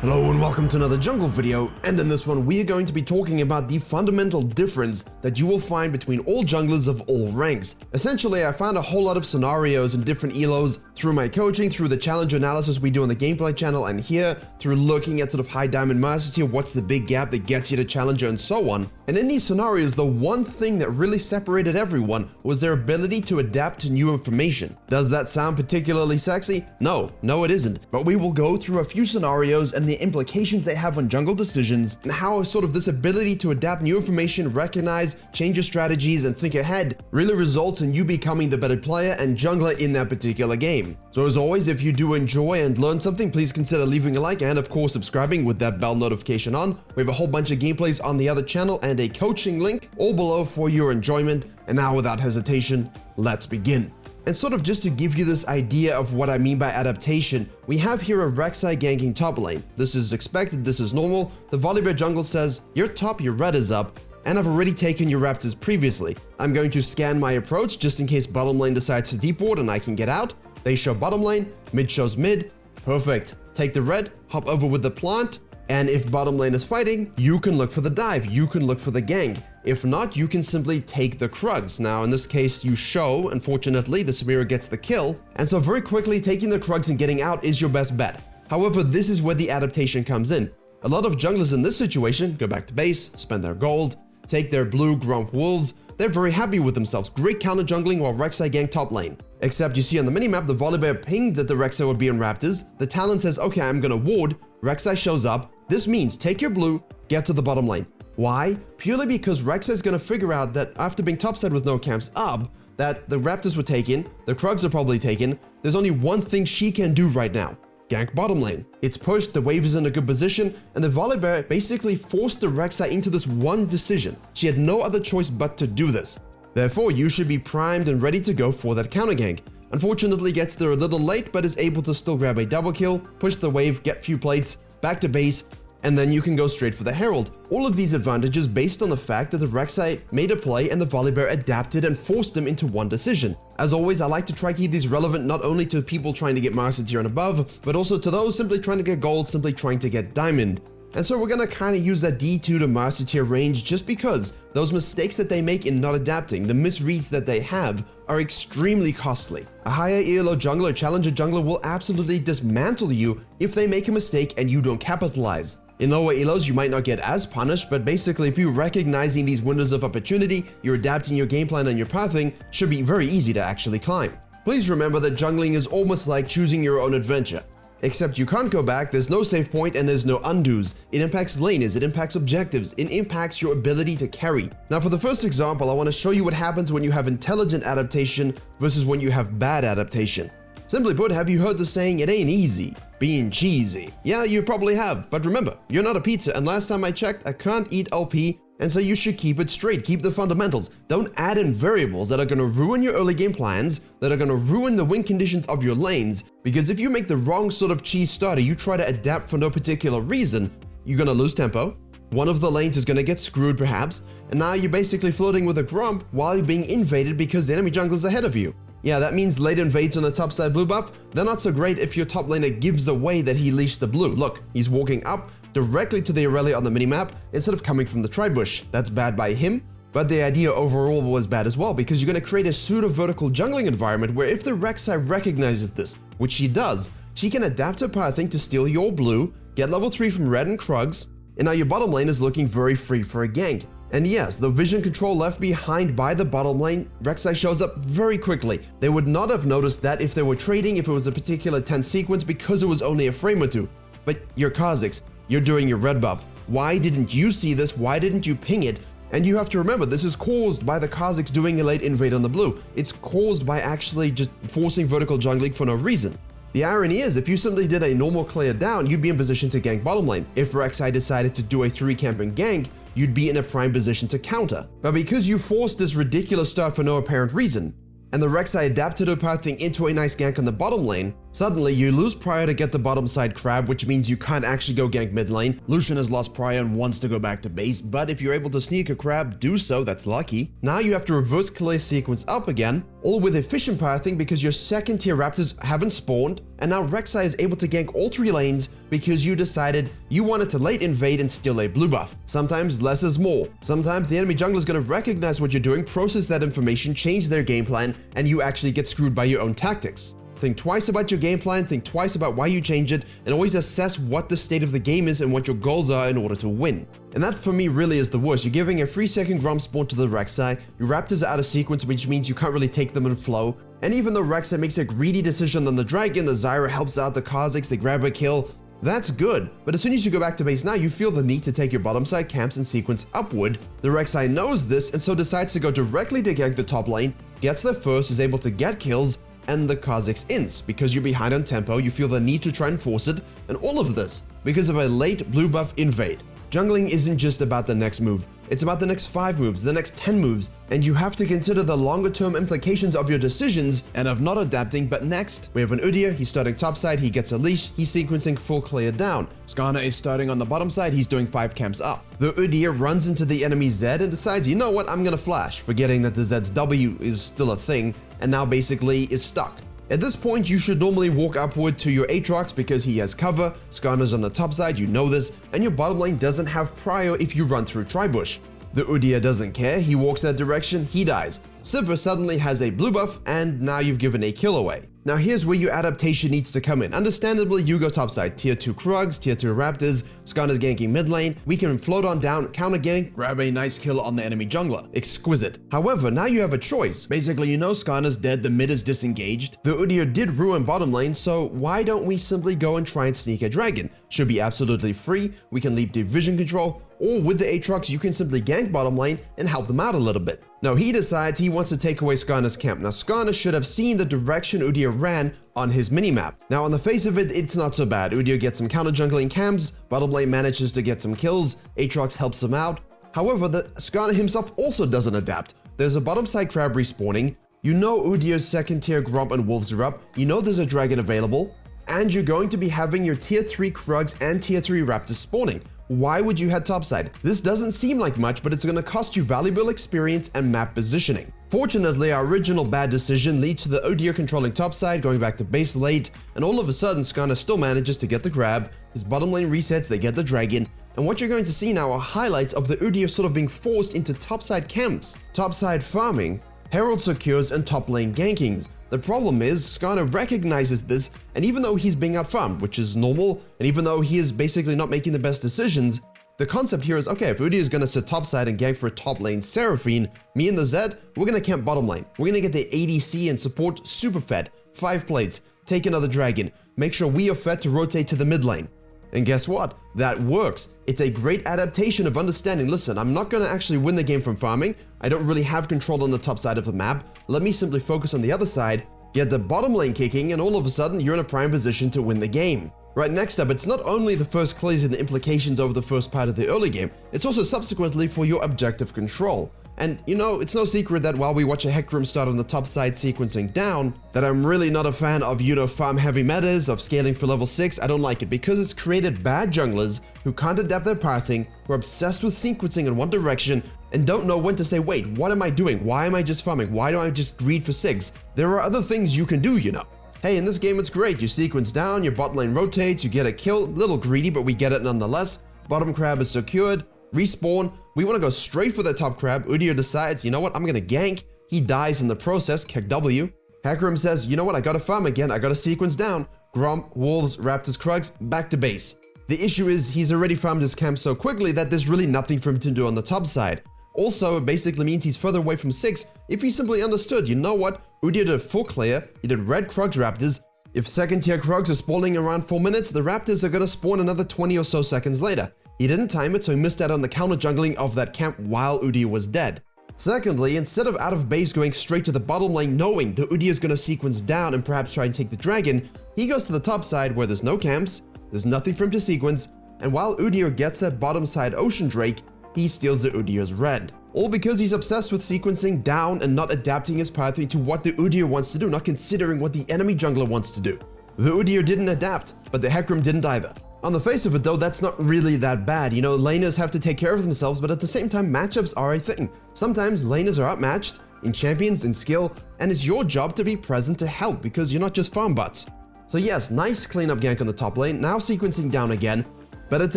Hello and welcome to another jungle video, and in this one we are going to be talking about the fundamental difference that you will find between all junglers of all ranks. Essentially, I found a whole lot of scenarios and different elos through my coaching, through the challenge analysis we do on the gameplay channel, and here through looking at sort of high diamond master tier, what's the big gap that gets you to challenger and so on. And in these scenarios, the one thing that really separated everyone was their ability to adapt to new information. Does that sound particularly sexy? No, it isn't. But we will go through a few scenarios and the implications they have on jungle decisions, and how sort of this ability to adapt new information, recognize, change your strategies, and think ahead really results in you becoming the better player and jungler in that particular game. So as always, if you do enjoy and learn something, please consider leaving a like and of course subscribing with that bell notification on. We have a whole bunch of gameplays on the other channel and a coaching link all below for your enjoyment. And now without hesitation, let's begin. And sort of just to give you this idea of what I mean by adaptation, we have here a Rek'Sai ganking top lane. This is expected, this is normal. The Volibear jungle says, "You're top, your red is up, and I've already taken your raptors previously. I'm going to scan my approach just in case bottom lane decides to deep ward and I can get out." They show bottom lane, mid shows mid. Perfect. Take the red, hop over with the plant, and if bottom lane is fighting, you can look for the dive, you can look for the gank. If not, you can simply take the Krugs. Now, in this case, you show, unfortunately, the Samira gets the kill, and so very quickly taking the Krugs and getting out is your best bet. However, this is where the adaptation comes in. A lot of junglers in this situation go back to base, spend their gold, take their blue Gromp Wolves. They're very happy with themselves, great counter jungling while Rek'Sai gank top lane. Except you see on the minimap, the Volibear pinged that the Rek'Sai would be in Raptors. The Talon says, okay, I'm gonna ward. Rek'Sai shows up. This means take your blue, get to the bottom lane. Why? Purely because Rek'Sai is gonna figure out that after being topside with no camps up, that the Raptors were taken, the Krugs are probably taken, there's only one thing she can do right now. Gank bottom lane. It's pushed, the wave is in a good position, and the Volibear basically forced the Rek'Sai into this one decision. She had no other choice but to do this. Therefore, you should be primed and ready to go for that counter gank. Unfortunately, gets there a little late, but is able to still grab a double kill, push the wave, get few plates, back to base, and then you can go straight for the Herald. All of these advantages based on the fact that the Rek'Sai made a play and the Volibear adapted and forced them into one decision. As always, I like to try to keep these relevant not only to people trying to get Master Tier and above, but also to those simply trying to get gold, simply trying to get diamond. And so we're gonna kind of use that D2 to Master Tier range just because those mistakes that they make in not adapting, the misreads that they have, are extremely costly. A higher ELO jungler, challenger jungler will absolutely dismantle you if they make a mistake and you don't capitalize. In lower elos, you might not get as punished, but basically if you're recognizing these windows of opportunity, you're adapting your game plan and your pathing, should be very easy to actually climb. Please remember that jungling is almost like choosing your own adventure. Except you can't go back, there's no save point, and there's no undos. It impacts laners, it impacts objectives, it impacts your ability to carry. Now for the first example, I want to show you what happens when you have intelligent adaptation versus when you have bad adaptation. Simply put, have you heard the saying, it ain't easy being cheesy? Yeah, you probably have, but remember, you're not a pizza, and last time I checked, I can't eat LP, and so you should keep it straight, keep the fundamentals. Don't add in variables that are gonna ruin your early game plans, that are gonna ruin the win conditions of your lanes, because if you make the wrong sort of cheese starter, you try to adapt for no particular reason, you're gonna lose tempo, one of the lanes is gonna get screwed perhaps, and now you're basically floating with a Gromp while you're being invaded because the enemy jungler's ahead of you. Yeah, that means late invades on the top side blue buff. They're not so great if your top laner gives away that he leashed the blue. Look, he's walking up directly to the Aurelia on the minimap instead of coming from the tri-bush. That's bad by him, but the idea overall was bad as well because you're going to create a pseudo-vertical jungling environment where if the Rek'Sai recognizes this, which she does, she can adapt her pathing to steal your blue, get level 3 from red and Krugs, and now your bottom lane is looking very free for a gank. And yes, the vision control left behind by the bottom lane, Rek'Sai shows up very quickly. They would not have noticed that if they were trading, if it was a particular tense sequence because it was only a frame or two. But you're Kha'Zix, you're doing your red buff. Why didn't you see this? Why didn't you ping it? And you have to remember, this is caused by the Kha'Zix doing a late invade on the blue. It's caused by actually just forcing vertical jungling for no reason. The irony is, if you simply did a normal clear down, you'd be in position to gank bottom lane. If Rek'Sai decided to do a 3-camping gank, you'd be in a prime position to counter. But because you forced this ridiculous stuff for no apparent reason, and the Rek'Sai adapted her pathing into a nice gank on the bottom lane, Suddenly, you lose Prior to get the bottom side crab, which means you can't actually go gank mid lane. Lucian has lost Prior and wants to go back to base, but if you're able to sneak a crab, do so, that's lucky. Now you have to reverse clear sequence up again, all with efficient pathing because your second tier raptors haven't spawned, and now Rek'Sai is able to gank all 3 lanes because you decided you wanted to late invade and steal a blue buff. Sometimes less is more. Sometimes the enemy jungler is going to recognize what you're doing, process that information, change their game plan, and you actually get screwed by your own tactics. Think twice about your game plan, think twice about why you change it, and always assess what the state of the game is and what your goals are in order to win. And that for me really is the worst. You're giving a 3-second Grom spawn to the Rek'Sai, your Raptors are out of sequence, which means you can't really take them in flow, and even though Rek'Sai makes a greedy decision on the Dragon, the Zyra helps out the Kha'Zix, they grab a kill, that's good, but as soon as you go back to base now, you feel the need to take your bottom side camps and sequence upward. The Rek'Sai knows this and so decides to go directly to gank the top lane, gets there first, is able to get kills, and the Kha'Zix ins. Because you're behind on tempo, you feel the need to try and force it, and all of this because of a late blue buff invade. Jungling isn't just about the next move, it's about the next 5 moves, the next 10 moves, and you have to consider the longer term implications of your decisions and of not adapting. But next, we have an Udyr, he's starting top side, he gets a leash, he's sequencing full clear down. Skarner is starting on the bottom side, he's doing 5 camps up. The Udyr runs into the enemy Zed and decides, you know what, I'm gonna flash, forgetting that the Zed's W is still a thing, and now basically is stuck. At this point, you should normally walk upward to your Aatrox because he has cover, Skarner's on the top side, you know this, and your bottom lane doesn't have Prior if you run through Tribush. The Udyr doesn't care, he walks that direction, he dies. Sivir suddenly has a blue buff, and now you've given a kill away. Now here's where your adaptation needs to come in. Understandably, you go topside, tier 2 Krugs, tier 2 Raptors, Skarner's ganking mid lane, we can float on down, counter gank, grab a nice kill on the enemy jungler. Exquisite. However, now you have a choice. Basically, you know Skarner's dead, the mid is disengaged, the Udyr did ruin bottom lane, so why don't we simply go and try and sneak a dragon? Should be absolutely free, we can leave division control, or with the Aatrox you can simply gank bottom lane and help them out a little bit. Now he decides he wants to take away Skarner's camp. Now Skarner should have seen the direction Udyr ran on his minimap. Now on the face of it, it's not so bad. Udyr gets some counter jungling camps, bottom lane manages to get some kills, Aatrox helps him out. However, Skarner himself also doesn't adapt. There's a bottom side crab respawning, you know Udyr's second tier Gromp and Wolves are up, you know there's a dragon available, and you're going to be having your tier 3 Krugs and tier 3 Raptors spawning. Why would you head topside? This doesn't seem like much, but it's going to cost you valuable experience and map positioning. Fortunately, our original bad decision leads to the Udyr controlling topside, going back to base late, and all of a sudden Skarner still manages to get the grab, his bottom lane resets, they get the dragon, and what you're going to see now are highlights of the Udyr sort of being forced into topside camps, topside farming, herald secures, and top lane gankings. The problem is, Skarner recognizes this, and even though he's being outfarmed, which is normal, and even though he is basically not making the best decisions, the concept here is, okay, if Udyr is gonna sit topside and gank for a top lane Seraphine, me and the Zed, we're gonna camp bottom lane. We're gonna get the ADC and support super fed, 5 plates, take another dragon, make sure we are fed to rotate to the mid lane. And guess what? That works. It's a great adaptation of understanding, listen, I'm not gonna actually win the game from farming, I don't really have control on the top side of the map, let me simply focus on the other side, get the bottom lane kicking, and all of a sudden you're in a prime position to win the game. Right, next up, it's not only the first clears and the implications over the first part of the early game, it's also subsequently for your objective control. And you know, it's no secret that while we watch a Hecarim start on the top side sequencing down, that I'm really not a fan of, you know, farm heavy metas, of scaling for level 6, I don't like it because it's created bad junglers who can't adapt their pathing, who are obsessed with sequencing in one direction, and don't know when to say, wait, what am I doing? Why am I just farming? Why don't I just greed for 6? There are other things you can do, you know. Hey, in this game it's great, you sequence down, your bot lane rotates, you get a kill, little greedy, but we get it nonetheless. Bottom crab is secured, respawn, we want to go straight for the top crab. Udyr decides, you know what, I'm gonna gank, he dies in the process, kick W. Hecarim says, you know what, I gotta farm again, I gotta sequence down. Gromp, Wolves, Raptors, Krugs, back to base. The issue is he's already farmed his camp so quickly that there's really nothing for him to do on the top side. Also, it basically means he's further away from 6 if he simply understood, you know what, Udyr did full clear, he did red Krugs Raptors, if second tier Krugs are spawning around 4 minutes, the Raptors are gonna spawn another 20 or so seconds later. He didn't time it, so he missed out on the counter jungling of that camp while Udyr was dead. Secondly, instead of out of base going straight to the bottom lane knowing the Udyr is gonna sequence down and perhaps try and take the dragon, he goes to the top side where there's no camps, there's nothing for him to sequence, and while Udyr gets that bottom side Ocean Drake, he steals the Udyr's red. All because he's obsessed with sequencing down and not adapting his pathway to what the Udyr wants to do, not considering what the enemy jungler wants to do. The Udyr didn't adapt, but the Hecarim didn't either. On the face of it though, that's not really that bad. You know, laners have to take care of themselves, but at the same time, matchups are a thing. Sometimes laners are outmatched in champions, in skill, and it's your job to be present to help because you're not just farm butts. So yes, nice cleanup gank on the top lane, now sequencing down again, but it's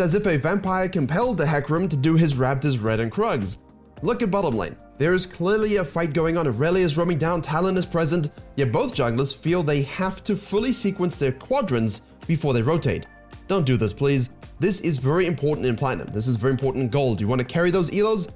as if a vampire compelled the Hecarim to do his Raptors Red and Krugs. Look at bottom lane. There is clearly a fight going on. Aurelia is roaming down, Talon is present, yet both junglers feel they have to fully sequence their quadrants before they rotate. Don't do this, please. This is very important in Platinum. This is very important in Gold. You want to carry those elos?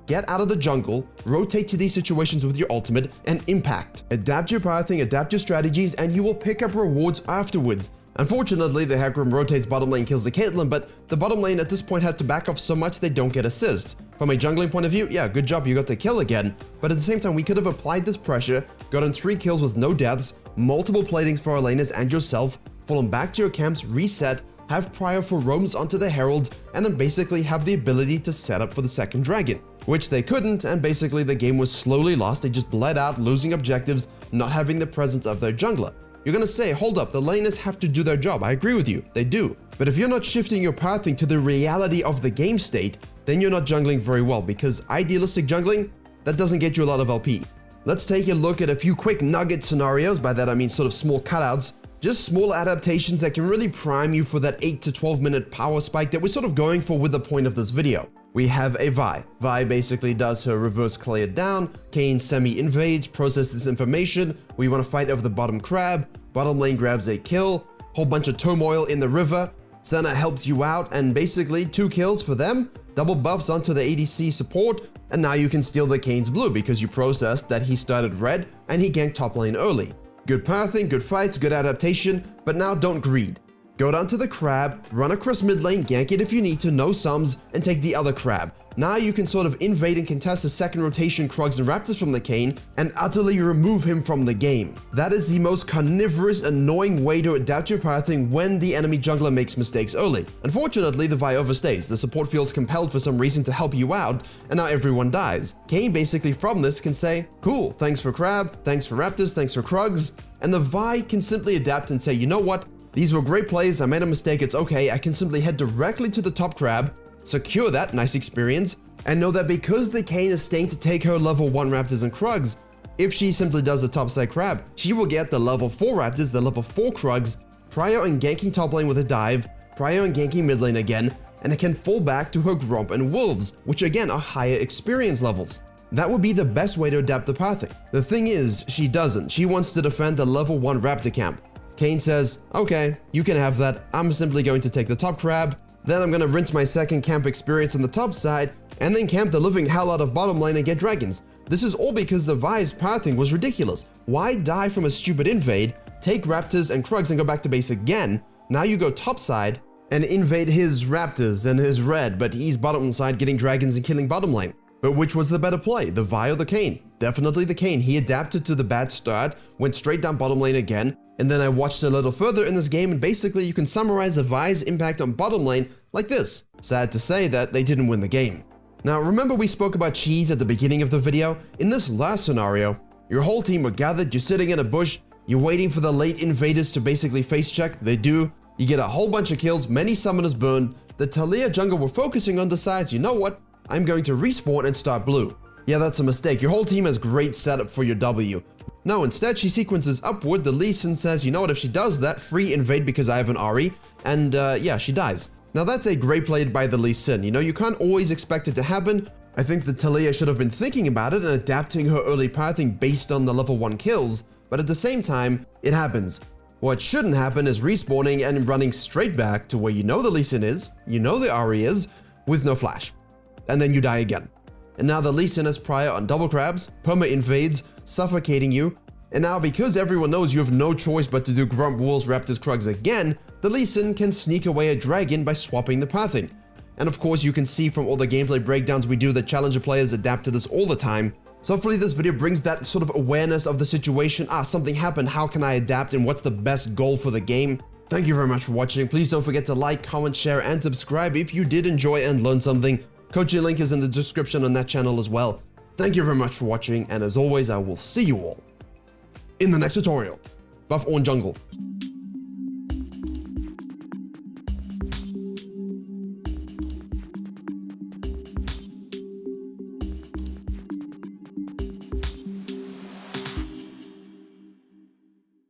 Get out of the jungle, rotate to these situations with your ultimate, and impact. Adapt your pathing, adapt your strategies, and you will pick up rewards afterwards. Unfortunately, the Hecarim rotates bottom lane, kills the Caitlyn, but the bottom lane at this point had to back off so much they don't get assists. From a jungling point of view, yeah, good job, you got the kill again, but at the same time, we could have applied this pressure, gotten 3 kills with no deaths, multiple platings for our laners and yourself, fallen back to your camps, reset, have prior for roams onto the Herald, and then basically have the ability to set up for the second dragon, which they couldn't, and basically the game was slowly lost. They just bled out, losing objectives, not having the presence of their jungler. You're gonna say, hold up, the laners have to do their job. I agree with you, they do. But if you're not shifting your pathing to the reality of the game state, then you're not jungling very well, because idealistic jungling, that doesn't get you a lot of LP. Let's take a look at a few quick nugget scenarios. By that I mean sort of small cutouts, just small adaptations that can really prime you for that 8 to 12 minute power spike that we're sort of going for with the point of this video. We have a Vi. Vi basically does her reverse clear down, Kayn semi-invades, processes information, we want to fight over the bottom crab, bottom lane grabs a kill, whole bunch of turmoil in the river, Senna helps you out, and basically 2 kills for them, double buffs onto the ADC support, and now you can steal the Kayn's blue because you processed that he started red and he ganked top lane early. Good pathing, good fights, good adaptation, but now don't greed. Go down to the crab, run across mid lane, gank it if you need to, no sums, and take the other crab. Now you can sort of invade and contest the second rotation Krugs and Raptors from the Kayn and utterly remove him from the game. That is the most carnivorous, annoying way to adapt your pathing when the enemy jungler makes mistakes early. Unfortunately, the Vi overstays. The support feels compelled for some reason to help you out, and now everyone dies. Kayn basically from this can say, cool, thanks for crab, thanks for Raptors, thanks for Krugs, and the Vi can simply adapt and say, you know what? These were great plays, I made a mistake, it's okay, I can simply head directly to the top crab, secure that, nice experience, and know that because the Kayn is staying to take her level 1 Raptors and Krugs, if she simply does the top side crab, she will get the level 4 Raptors, the level 4 Krugs, prior and ganking top lane with a dive, prior and ganking mid lane again, and it can fall back to her Gromp and Wolves, which again are higher experience levels. That would be the best way to adapt the pathing. The thing is, she doesn't. She wants to defend the level 1 Raptor camp. Kayn says, okay, you can have that, I'm simply going to take the top crab, then I'm gonna rinse my second camp experience on the top side, and then camp the living hell out of bottom lane and get dragons. This is all because the Vi's pathing was ridiculous. Why die from a stupid invade, take Raptors and Krugs and go back to base again? Now you go top side and invade his Raptors and his red, but he's bottom side getting dragons and killing bottom lane. But which was the better play, the Vi or the Kayn? Definitely the Kayn. He adapted to the bad start, went straight down bottom lane again, and then I watched a little further in this game, and basically you can summarize the Vi's impact on bottom lane like this. Sad to say that they didn't win the game. Now remember we spoke about cheese at the beginning of the video? In this last scenario, your whole team were gathered, you're sitting in a bush, you're waiting for the late invaders to basically face check, they do, you get a whole bunch of kills, many summoners burned, the Taliyah jungle we're focusing on decides, you know what, I'm going to respawn and start blue. Yeah, that's a mistake, your whole team has great setup for your W. No, instead she sequences upward, the Lee Sin says, you know what, if she does that, free invade because I have an Ahri, and yeah, she dies. Now that's a great play by the Lee Sin, you know, you can't always expect it to happen. I think the Taliyah should have been thinking about it and adapting her early pathing based on the level 1 kills, but at the same time, it happens. What shouldn't happen is respawning and running straight back to where you know the Lee Sin is, you know the Ahri is, with no flash. And then you die again. And now the Lee Sin is prior on double crabs, perma invades, suffocating you, and now because everyone knows you have no choice but to do Grump, Wolves, Raptors, Krugs again, the Lee Sin can sneak away a dragon by swapping the pathing. And of course you can see from all the gameplay breakdowns we do that challenger players adapt to this all the time. So hopefully this video brings that sort of awareness of the situation, something happened, how can I adapt and what's the best goal for the game. Thank you very much for watching, please don't forget to like, comment, share and subscribe if you did enjoy and learn something. Coaching link is in the description on that channel as well. Thank you very much for watching, and as always, I will see you all in the next tutorial. Buff on jungle.